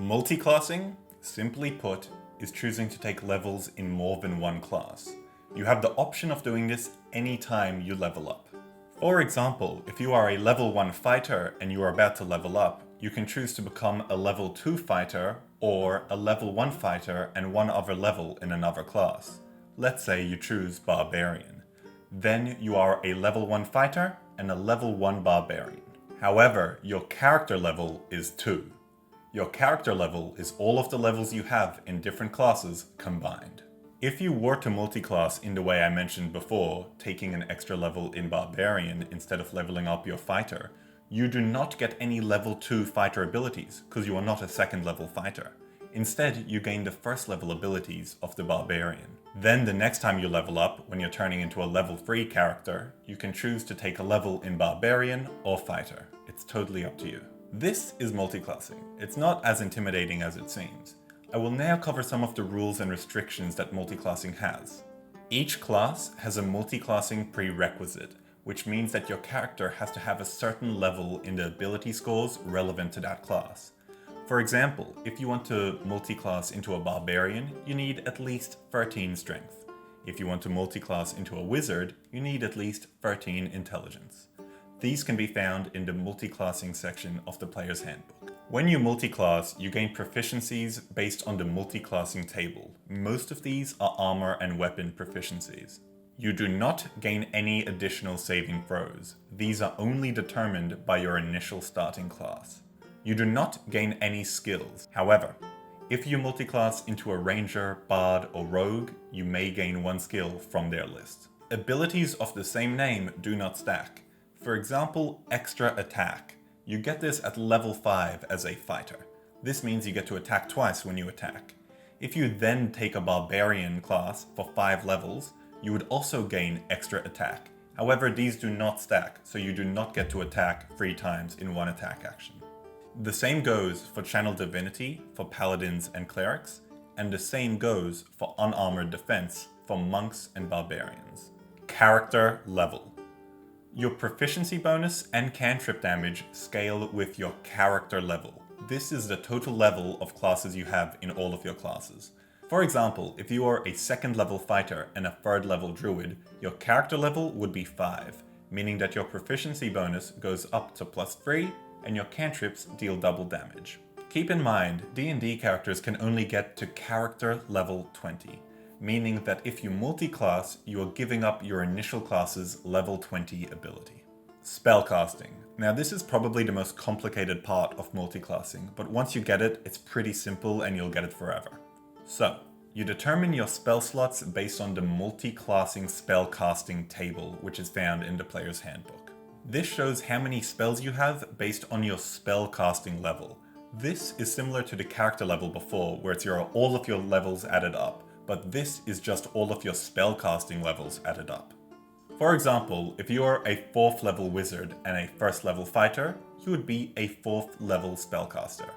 Multiclassing, simply put, is choosing to take levels in more than one class. You have the option of doing this anytime you level up. For example, if you are a level 1 fighter and you are about to level up, you can choose to become a level 2 fighter or a level 1 fighter and one other level in another class. Let's say you choose Barbarian. Then you are a level 1 fighter and a level 1 Barbarian. However, your character level is 2. Your character level is all of the levels you have in different classes combined. If you were to multiclass in the way I mentioned before, taking an extra level in Barbarian instead of leveling up your fighter, you do not get any level 2 fighter abilities because you are not a second level fighter. Instead, you gain the first level abilities of the Barbarian. Then the next time you level up, when you're turning into a level 3 character, you can choose to take a level in Barbarian or Fighter. It's totally up to you. This is multiclassing. It's not as intimidating as it seems. I will now cover some of the rules and restrictions that multiclassing has. Each class has a multiclassing prerequisite, which means that your character has to have a certain level in the ability scores relevant to that class. For example, if you want to multiclass into a Barbarian, you need at least 13 strength. If you want to multiclass into a Wizard, you need at least 13 intelligence. These can be found in the multiclassing section of the player's handbook. When you multiclass, you gain proficiencies based on the multiclassing table. Most of these are armor and weapon proficiencies. You do not gain any additional saving throws. These are only determined by your initial starting class. You do not gain any skills. However, if you multiclass into a Ranger, Bard, or Rogue, you may gain one skill from their list. Abilities of the same name do not stack. For example, extra attack. You get this at level 5 as a fighter. This means you get to attack twice when you attack. If you then take a Barbarian class for 5 levels, you would also gain extra attack. However, these do not stack, so you do not get to attack 3 times in one attack action. The same goes for Channel Divinity for Paladins and Clerics, and the same goes for Unarmored Defense for Monks and Barbarians. Character level. Your proficiency bonus and cantrip damage scale with your character level. This is the total level of classes you have in all of your classes. For example, if you are a 2nd level fighter and a 3rd level druid, your character level would be 5, meaning that your proficiency bonus goes up to +3 and your cantrips deal double damage. Keep in mind, D&D characters can only get to character level 20. Meaning that if you multiclass, you are giving up your initial class's level 20 ability. Spellcasting. Now this is probably the most complicated part of multiclassing, but once you get it, it's pretty simple and you'll get it forever. So, you determine your spell slots based on the multiclassing spellcasting table, which is found in the player's handbook. This shows how many spells you have based on your spellcasting level. This is similar to the character level before, where it's all of your levels added up. But this is just all of your spellcasting levels added up. For example, if you are a 4th level wizard and a 1st level fighter, you would be a 4th level spellcaster.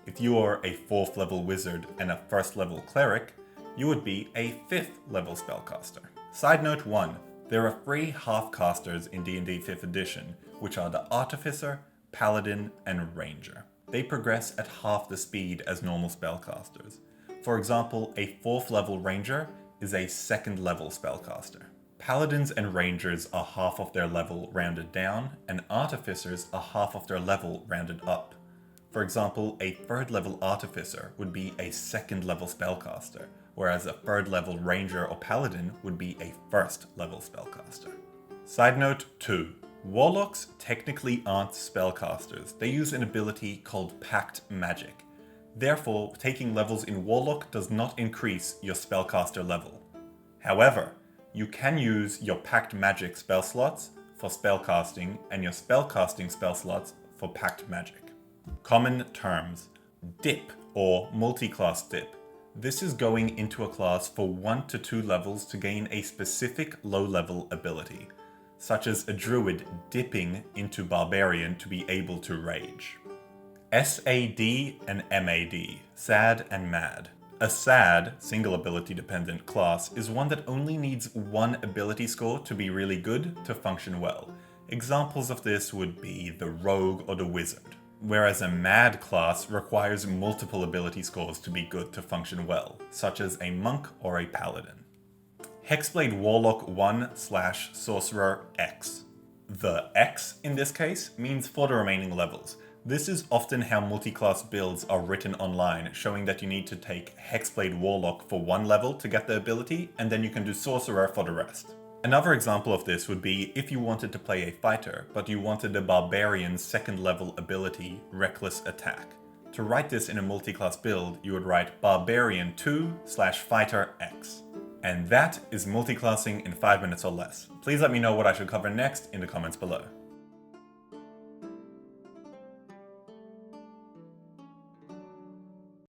If you are a 4th level wizard and a 1st level cleric, you would be a 5th level spellcaster. Side note 1, there are 3 half-casters in D&D 5th edition, which are the Artificer, Paladin, and Ranger. They progress at half the speed as normal spellcasters. For example, a 4th level Ranger is a 2nd level spellcaster. Paladins and Rangers are half of their level rounded down, and Artificers are half of their level rounded up. For example, a 3rd level Artificer would be a 2nd level spellcaster, whereas a 3rd level Ranger or Paladin would be a 1st level spellcaster. Side note 2. Warlocks technically aren't spellcasters. They use an ability called Pact Magic. Therefore, taking levels in Warlock does not increase your spellcaster level. However, you can use your Pact Magic spell slots for spellcasting and your spellcasting spell slots for Pact Magic. Common terms. Dip or multiclass dip. This is going into a class for 1 to 2 levels to gain a specific low-level ability, such as a druid dipping into Barbarian to be able to rage. SAD and MAD, Sad and Mad. A SAD, single ability dependent class, is one that only needs one ability score to be really good to function well. Examples of this would be the Rogue or the Wizard. whereas a Mad class requires multiple ability scores to be good to function well, such as a Monk or a Paladin. Hexblade Warlock 1/Sorcerer X. The X in this case means for the remaining levels. This is often how multi-class builds are written online, showing that you need to take Hexblade Warlock for one level to get the ability, and then you can do Sorcerer for the rest. Another example of this would be if you wanted to play a fighter, but you wanted the Barbarian's second level ability, Reckless Attack. To write this in a multi-class build, you would write Barbarian 2/Fighter X. And that is multi-classing in 5 minutes or less. Please let me know what I should cover next in the comments below.